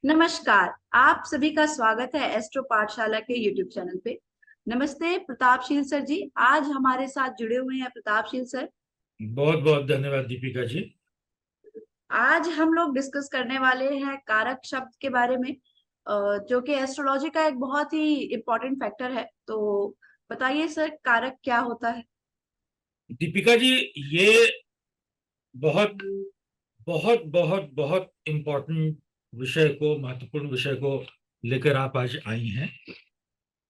नमस्कार। आप सभी का स्वागत है एस्ट्रो पाठशाला के यूट्यूब चैनल पे। नमस्ते प्रतापशील सर जी, आज हमारे साथ जुड़े हुए हैं प्रतापशील सर। बहुत बहुत धन्यवाद दीपिका जी। आज हम लोग डिस्कस करने वाले हैं कारक शब्द के बारे में, जो कि एस्ट्रोलॉजी का एक बहुत ही इम्पोर्टेंट फैक्टर है। तो बताइए सर, कारक क्या होता है? दीपिका जी, ये बहुत बहुत बहुत बहुत इम्पोर्टेंट विषय को, महत्वपूर्ण विषय को लेकर आप आज आई हैं।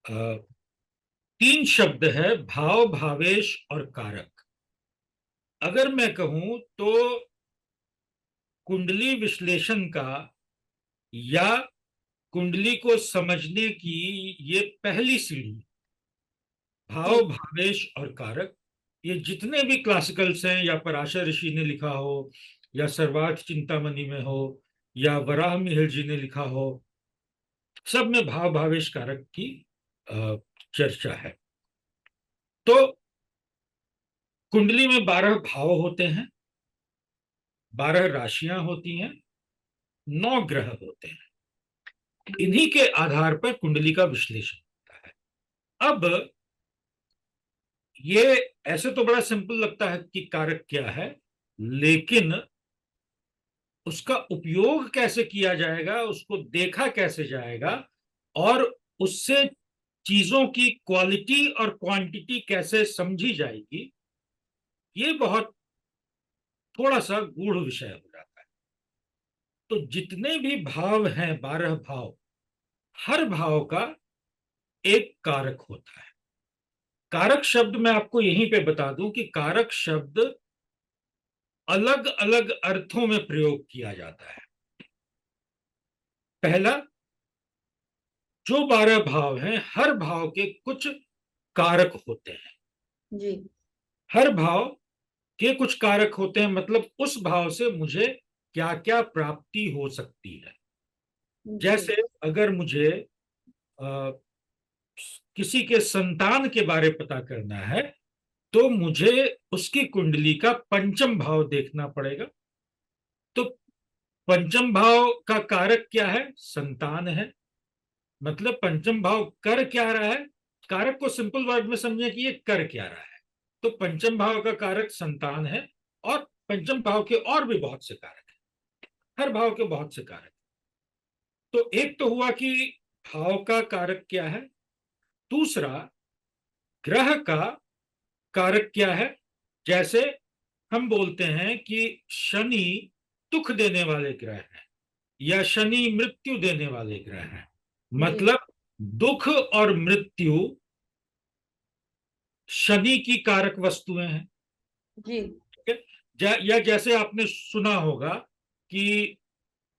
अ, तीन शब्द है: भाव, भावेश और कारक। अगर मैं कहूं तो कुंडली विश्लेषण का या कुंडली को समझने की ये पहली सीढ़ी, जी। भाव, भावेश और कारक। ये जितने भी क्लासिकल्स हैं, या पराशर ऋषि ने लिखा हो, या सर्वार्थ चिंतामणि में हो, या वराह मिहिर जी ने लिखा हो, सब में भाव, भावेश, कारक की चर्चा है। तो कुंडली में 12 भाव होते हैं, 12 राशियां होती हैं, 9 ग्रह होते हैं। इन्हीं के आधार पर कुंडली का विश्लेषण होता है। अब ये ऐसे तो बड़ा सिंपल लगता है कि कारक क्या है, लेकिन उसका उपयोग कैसे किया जाएगा, उसको देखा कैसे जाएगा, और उससे चीजों की क्वालिटी और क्वांटिटी कैसे समझी जाएगी, ये बहुत थोड़ा सा गूढ़ विषय हो जाता है। तो जितने भी भाव हैं, 12 भाव, हर भाव का एक कारक होता है। कारक शब्द मैं आपको यहीं पे बता दूं कि कारक शब्द अलग अलग अर्थों में प्रयोग किया जाता है। पहला, जो 12 भाव हैं, हर भाव के कुछ कारक होते हैं। जी। हर भाव के कुछ कारक होते हैं, मतलब उस भाव से मुझे क्या क्या प्राप्ति हो सकती है। जी। जैसे अगर मुझे आ, किसी के संतान के बारे पता करना है, तो मुझे उसकी कुंडली का पंचम भाव देखना पड़ेगा। तो पंचम भाव का कारक क्या है? संतान है। मतलब पंचम भाव कर क्या रहा है? कारक को सिंपल वर्ड में समझे कि ये कर क्या रहा है। तो पंचम भाव का कारक संतान है, और पंचम भाव के और भी बहुत से कारक हैं। हर भाव के बहुत से कारक। तो एक तो हुआ कि भाव का कारक क्या है। दूसरा, ग्रह का कारक क्या है। जैसे हम बोलते हैं कि शनि दुख देने वाले ग्रह हैं, या शनि मृत्यु देने वाले ग्रह हैं। जी। मतलब दुख और मृत्यु शनि की कारक वस्तुएं हैं। जी। ठीक है? या जैसे आपने सुना होगा कि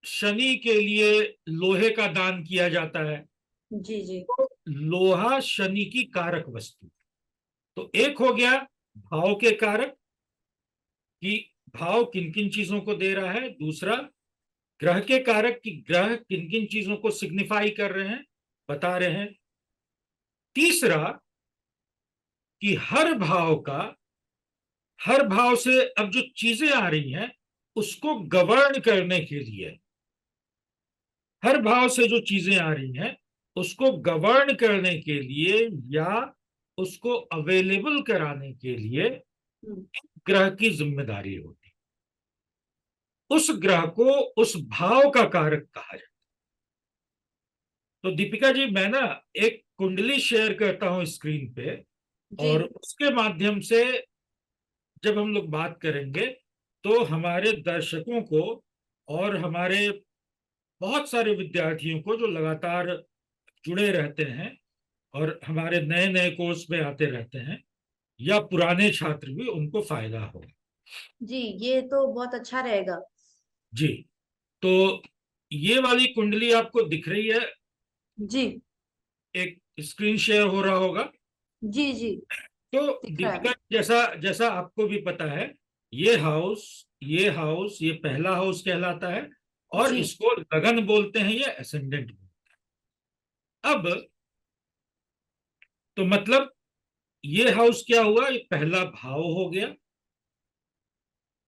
शनि के लिए लोहे का दान किया जाता है। जी। जी। तो लोहा शनि की कारक वस्तु। तो एक हो गया भाव के कारक, कि भाव किन किन चीजों को दे रहा है। दूसरा, ग्रह के कारक, कि ग्रह किन किन चीजों को सिग्निफाई कर रहे हैं, बता रहे हैं। तीसरा, कि हर भाव से अब जो चीजें आ रही हैं, उसको गवर्न करने के लिए, हर भाव से जो चीजें आ रही हैं उसको गवर्न करने के लिए, या उसको अवेलेबल कराने के लिए हम्म। ग्रह की जिम्मेदारी होती है। उस ग्रह को उस भाव का कारक कहा जाता है। तो दीपिका जी, मैं ना एक कुंडली शेयर करता हूं स्क्रीन पे, जी। और उसके माध्यम से जब हम लोग बात करेंगे, तो हमारे दर्शकों को और हमारे बहुत सारे विद्यार्थियों को जो लगातार जुड़े रहते हैं और हमारे नए नए कोर्स में आते रहते हैं, या पुराने छात्र भी, उनको फायदा होगा। जी, ये तो बहुत अच्छा रहेगा। जी। तो ये वाली कुंडली आपको दिख रही है? जी। एक स्क्रीन शेयर हो रहा होगा। जी। जी। तो दिख रहा है। दीपिका, जैसा जैसा आपको भी पता है, ये हाउस ये पहला हाउस कहलाता है, और जी। इसको लगन बोलते हैं, ये असेंडेंट। अब तो मतलब ये हाउस क्या हुआ? ये पहला भाव हो गया।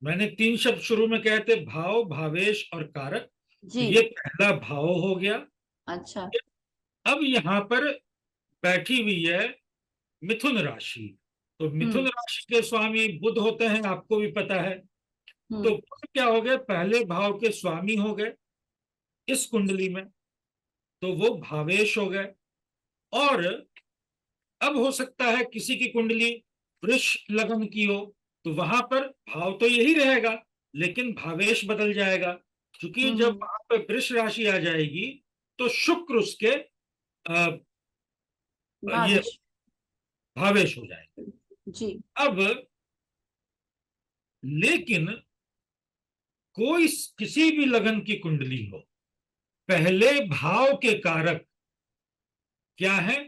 मैंने तीन शब्द शुरू में कहे थे: भाव, भावेश और कारक। जी। तो ये पहला भाव हो गया। अच्छा। अब यहाँ पर बैठी हुई है मिथुन राशि। तो मिथुन हम्म। राशि के स्वामी बुध होते हैं, आपको भी पता है। तो हम्म। बुध क्या हो गए, पहले भाव के स्वामी हो गए इस कुंडली में, तो वो भावेश हो गए। और अब हो सकता है किसी की कुंडली वृष लगन की हो, तो वहां पर भाव तो यही रहेगा, लेकिन भावेश बदल जाएगा। क्योंकि जब हम्म। वहां पर वृष राशि आ जाएगी तो शुक्र उसके ये भावेश। भावेश हो जाएगा। जी। अब लेकिन कोई किसी भी लगन की कुंडली हो, पहले भाव के कारक क्या है,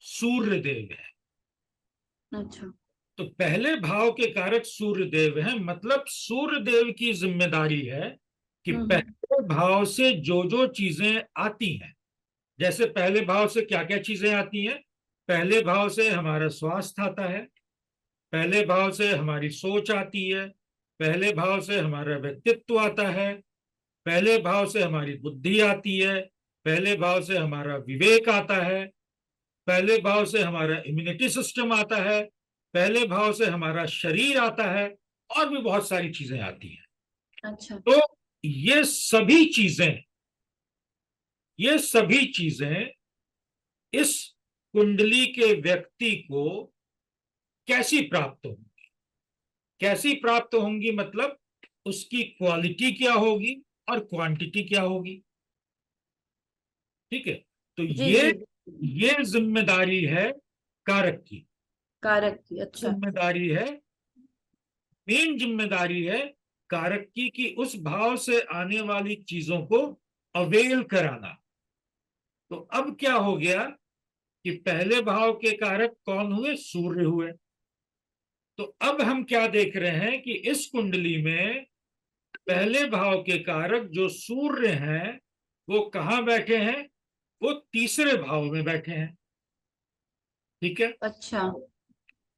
सूर्य देव है। अच्छा। तो पहले भाव के कारक सूर्य देव हैं, मतलब सूर्य देव की जिम्मेदारी है कि हम्म। पहले भाव से जो जो चीजें आती हैं, जैसे पहले भाव से क्या क्या चीजें आती हैं, पहले भाव से हमारा स्वास्थ्य आता है, पहले भाव से हमारी सोच आती है, पहले भाव से हमारा व्यक्तित्व आता है, पहले भाव से हमारी बुद्धि आती है, पहले भाव से हमारा विवेक आता है, पहले भाव से हमारा इम्यूनिटी सिस्टम आता है, पहले भाव से हमारा शरीर आता है, और भी बहुत सारी चीजें आती हैं। अच्छा। तो ये सभी चीजें ये सभी चीजें इस कुंडली के व्यक्ति को कैसी प्राप्त होंगी, कैसी प्राप्त होंगी, मतलब उसकी क्वालिटी क्या होगी और क्वांटिटी क्या होगी। ठीक है। तो जी ये जी। ये जिम्मेदारी है कारक की, कारक की। अच्छा। जिम्मेदारी है, मेन जिम्मेदारी है कारक की, कि उस भाव से आने वाली चीजों को अवेल कराना। तो अब क्या हो गया कि पहले भाव के कारक कौन हुए, सूर्य हुए। तो अब हम क्या देख रहे हैं कि इस कुंडली में पहले भाव के कारक जो सूर्य हैं वो कहां बैठे हैं, वो तीसरे भाव में बैठे हैं। ठीक है, अच्छा।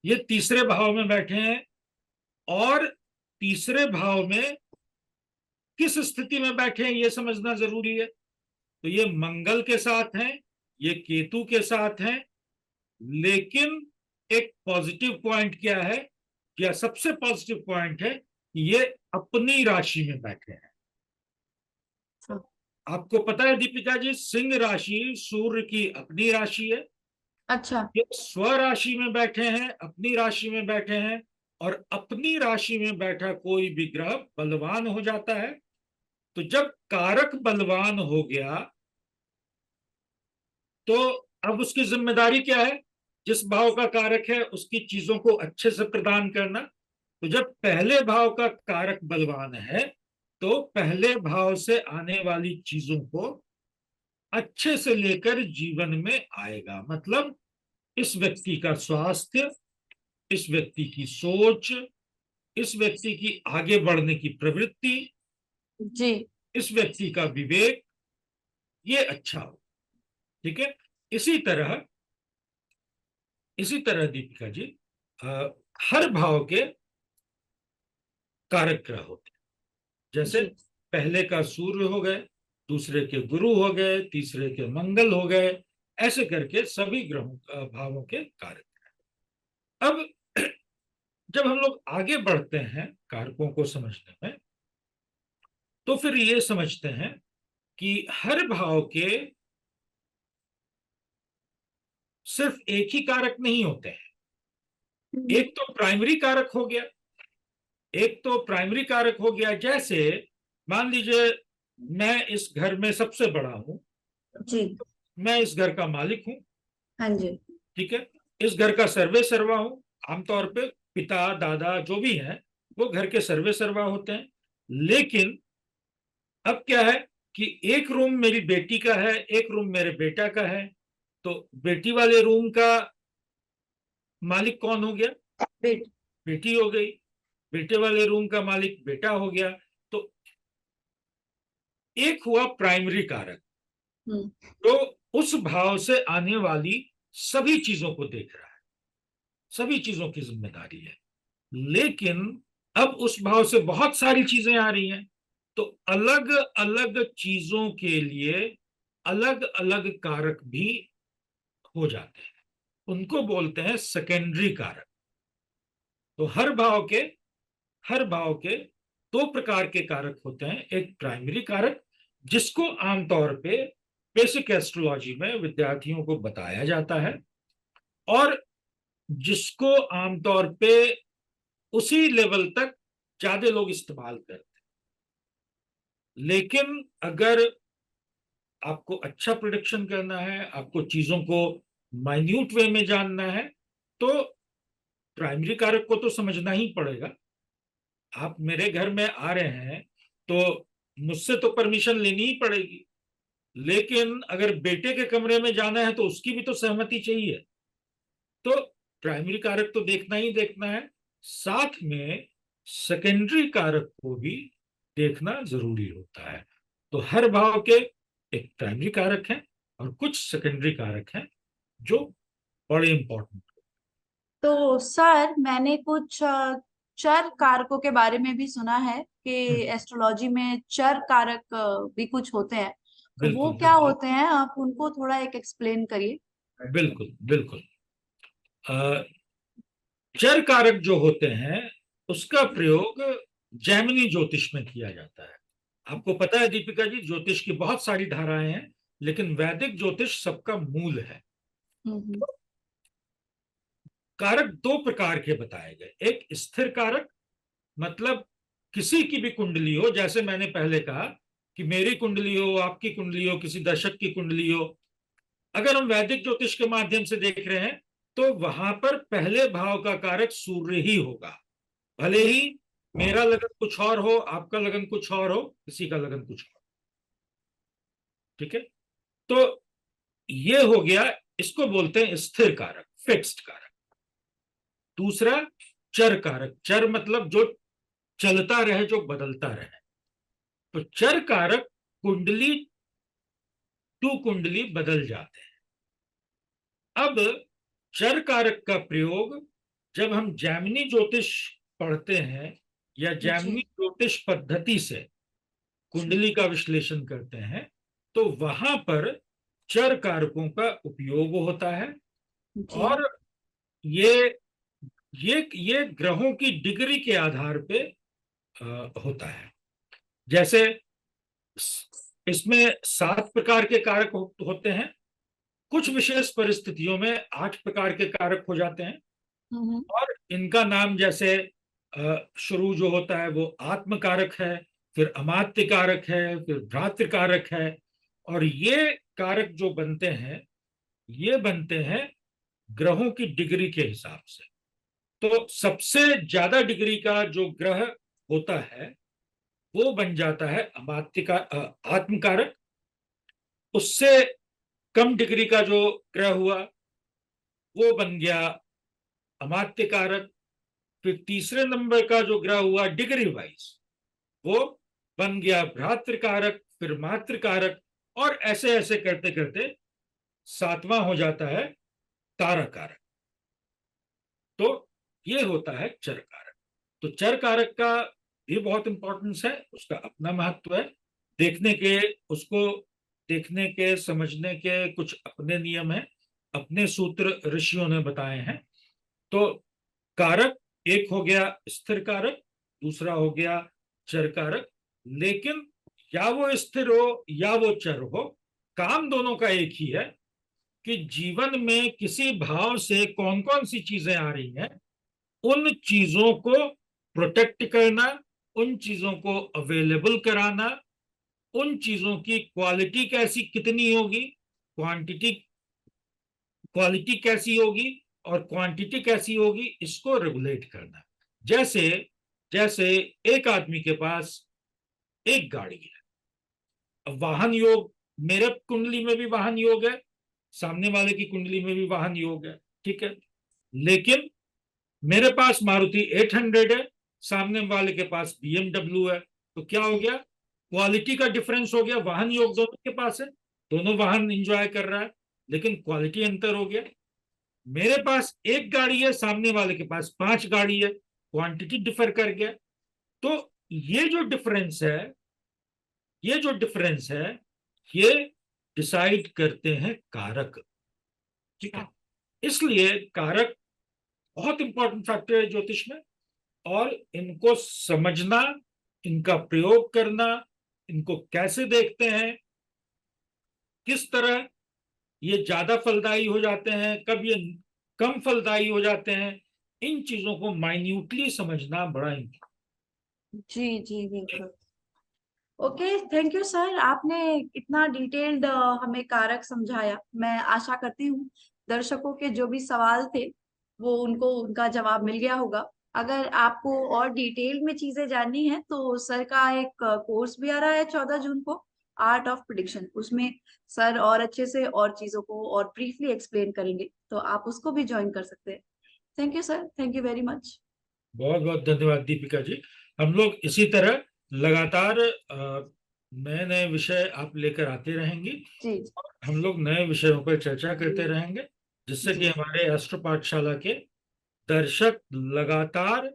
ये तीसरे भाव में बैठे हैं। और तीसरे भाव में किस स्थिति में बैठे हैं ये समझना जरूरी है। तो ये मंगल के साथ हैं, ये केतु के साथ हैं। लेकिन एक पॉजिटिव पॉइंट क्या है, या सबसे पॉजिटिव पॉइंट है कि ये अपनी राशि में बैठे हैं। अच्छा। आपको पता है दीपिका जी, सिंह राशि सूर्य की अपनी राशि है। अच्छा। ये स्व राशि में बैठे हैं, अपनी राशि में बैठे हैं। और अपनी राशि में बैठा कोई भी ग्रह बलवान हो जाता है। तो जब कारक बलवान हो गया तो अब उसकी जिम्मेदारी क्या है, जिस भाव का कारक है उसकी चीजों को अच्छे से प्रदान करना। तो जब पहले भाव का कारक बलवान है तो पहले भाव से आने वाली चीजों को अच्छे से लेकर जीवन में आएगा। मतलब इस व्यक्ति का स्वास्थ्य, इस व्यक्ति की सोच, इस व्यक्ति की आगे बढ़ने की प्रवृत्ति, जी। इस व्यक्ति का विवेक, ये अच्छा हो। ठीक है। इसी तरह इसी तरह दीपिका जी, हर भाव के कारक ग्रह होते हैं। जैसे जी। पहले का सूर्य हो गए, दूसरे के गुरु हो गए, तीसरे के मंगल हो गए, ऐसे करके सभी ग्रहों भावों के कारक। अब जब हम लोग आगे बढ़ते हैं कारकों को समझने में, तो फिर ये समझते हैं कि हर भाव के सिर्फ एक ही कारक नहीं होते हैं। एक तो प्राइमरी कारक हो गया, एक तो प्राइमरी कारक हो गया। जैसे मान लीजिए मैं इस घर में सबसे बड़ा हूं, जी। मैं इस घर का मालिक हूं। हाँ जी। ठीक है, इस घर का सर्वे सर्वा हूं। आमतौर पे पिता दादा जो भी हैं वो घर के सर्वे सर्वा होते हैं। लेकिन अब क्या है कि एक रूम मेरी बेटी का है, एक रूम मेरे बेटा का है। तो बेटी वाले रूम का मालिक कौन हो गया, बेट। बेटी हो गई। बेटे वाले रूम का मालिक बेटा हो गया। तो एक हुआ प्राइमरी कारक, हम्म। तो उस भाव से आने वाली सभी चीजों को देख रहा है, सभी चीजों की जिम्मेदारी है। लेकिन अब उस भाव से बहुत सारी चीजें आ रही हैं, तो अलग अलग चीजों के लिए अलग अलग कारक भी हो जाते हैं, उनको बोलते हैं सेकेंडरी कारक। तो हर भाव के दो प्रकार के कारक होते हैं। एक प्राइमरी कारक, जिसको आमतौर पे बेसिक एस्ट्रोलॉजी में विद्यार्थियों को बताया जाता है, और जिसको आमतौर पे उसी लेवल तक ज्यादा लोग इस्तेमाल करते हैं। लेकिन अगर आपको अच्छा प्रिडिक्शन करना है, आपको चीजों को माइन्यूट वे में जानना है, तो प्राइमरी कारक को तो समझना ही पड़ेगा। आप मेरे घर में आ रहे हैं तो मुझसे तो परमिशन लेनी ही पड़ेगी, लेकिन अगर बेटे के कमरे में जाना है तो उसकी भी तो सहमति चाहिए। तो प्राइमरी कारक तो देखना ही देखना है, साथ में सेकेंडरी कारक को भी देखना जरूरी होता है। तो हर भाव के एक प्राइमरी कारक है और कुछ सेकेंडरी कारक हैं जो बड़े इंपॉर्टेंट। तो सर मैंने कुछ चर कारकों के बारे में भी सुना है कि एस्ट्रोलॉजी में चर कारक भी कुछ होते हैं, तो वो बिल्कुल क्या बिल्कुल होते हैं, आप उनको थोड़ा एक एक्सप्लेन करिए। बिल्कुल बिल्कुल। अ, चर कारक जो होते हैं उसका प्रयोग जैमिनी ज्योतिष में किया जाता है। आपको पता है दीपिका जी, ज्योतिष की बहुत सारी धाराएं हैं, लेकिन वैदिक ज्योतिष सबका मूल है। हम्म। कारक दो प्रकार के बताए गए। एक स्थिर कारक, मतलब किसी की भी कुंडली हो, जैसे मैंने पहले कहा कि मेरी कुंडली हो, आपकी कुंडली हो, किसी दर्शक की कुंडली हो, अगर हम वैदिक ज्योतिष के माध्यम से देख रहे हैं तो वहां पर पहले भाव का कारक सूर्य ही होगा। भले ही मेरा लगन कुछ और हो, आपका लगन कुछ और हो, किसी का लगन कुछ और। ठीक है, तो ये हो गया, इसको बोलते हैं स्थिर कारक, फिक्स्ड कारक। दूसरा चर कारक, चर मतलब जो चलता रहे, जो बदलता रहे। तो चर कारक कुंडली टू कुंडली बदल जाते हैं। अब चर कारक का प्रयोग जब हम जैमिनी ज्योतिष पढ़ते हैं या जी जैमिनी ज्योतिष पद्धति से कुंडली का विश्लेषण करते हैं, तो वहां पर चर कारकों का उपयोग होता है। जी। और ये ये ग्रहों की डिग्री के आधार पे होता है। जैसे इसमें 7 प्रकार के कारक होते हैं, कुछ विशेष परिस्थितियों में 8 प्रकार के कारक हो जाते हैं। हम्म। और इनका नाम जैसे शुरू जो होता है वो आत्म कारक है, फिर अमात्य कारक है, फिर भ्रातृ कारक है। और ये कारक जो बनते हैं, ये बनते हैं ग्रहों की डिग्री के हिसाब से। तो सबसे ज्यादा डिग्री का जो ग्रह होता है वो बन जाता है अमात्य का आत्म कारक। उससे कम डिग्री का जो ग्रह हुआ वो बन गया अमात्य कारक। फिर तीसरे नंबर का जो ग्रह हुआ डिग्री वाइज, वो बन गया भ्रातृ कारक, फिर मातृ कारक, और ऐसे ऐसे करते करते 7वां हो जाता है तारा कारक। तो ये होता है चर कारक। तो चर कारक का भी बहुत इंपॉर्टेंस है, उसका अपना महत्व है। देखने के उसको देखने के समझने के कुछ अपने नियम हैं, अपने सूत्र ऋषियों ने बताए हैं। तो कारक एक हो गया स्थिर कारक, दूसरा हो गया चर कारक। लेकिन या वो स्थिर हो या वो चर हो, काम दोनों का एक ही है कि जीवन में किसी भाव से कौन कौन सी चीजें आ रही हैं, उन चीजों को प्रोटेक्ट करना, उन चीजों को अवेलेबल कराना, उन चीजों की क्वालिटी कैसी कितनी होगी, क्वांटिटी क्वालिटी कैसी होगी और क्वांटिटी कैसी होगी, इसको रेगुलेट करना। जैसे जैसे एक आदमी के पास एक गाड़ी है, अब वाहन योग, मेरे कुंडली में भी वाहन योग है, सामने वाले की कुंडली में भी वाहन योग है, ठीक है। लेकिन मेरे पास मारुति 800 है, सामने वाले के पास BMW है, तो क्या हो गया, क्वालिटी का डिफरेंस हो गया। वाहन योग दोनों के पास है, दोनों वाहन इंजॉय कर रहा है, लेकिन क्वालिटी अंतर हो गया। मेरे पास एक गाड़ी है, सामने वाले के पास 5 गाड़ी है, क्वांटिटी डिफर कर गया। तो ये जो डिफरेंस है, ये जो डिफरेंस है ये डिसाइड करते हैं कारक। ठीक है, इसलिए कारक बहुत इंपॉर्टेंट फैक्टर है ज्योतिष में, और इनको समझना, इनका प्रयोग करना, इनको कैसे देखते हैं, किस तरह ये ज्यादा फलदायी हो जाते हैं, कब ये कम फलदायी हो जाते हैं, इन चीजों को माइन्यूटली समझना बड़ा important जी जी बिल्कुल। ओके, थैंक यू सर, आपने इतना डिटेल्ड हमें कारक समझाया। मैं आशा करती हूँ दर्शकों के जो भी सवाल थे वो उनको उनका जवाब मिल गया होगा। अगर आपको और डिटेल में चीजें जाननी है तो सर का एक कोर्स भी आ रहा है 14 जून को, आर्ट ऑफ प्रिडिक्शन। उसमें सर और अच्छे से और चीजों को और ब्रीफली एक्सप्लेन करेंगे, तो आप उसको भी ज्वाइन कर सकते हैं। Thank you sir, thank you very much. बहुत बहुत धन्यवाद दीपिका जी। हम लोग इसी तरह लगातार नए नए विषय आप लेकर आते रहेंगे। जी हम लोग नए विषयों पर चर्चा करते रहेंगे, जिससे कि जी हमारे एस्ट्रो पाठशाला के दर्शक लगातार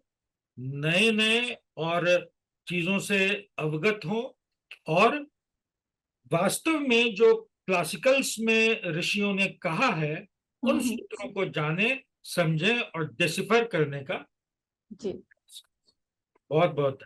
नए नए और चीजों से अवगत हों, और वास्तव में जो क्लासिकल्स में ऋषियों ने कहा है उन हम्म, सूत्रों को जाने, समझें और डिसिफर करने का। जी। बहुत बहुत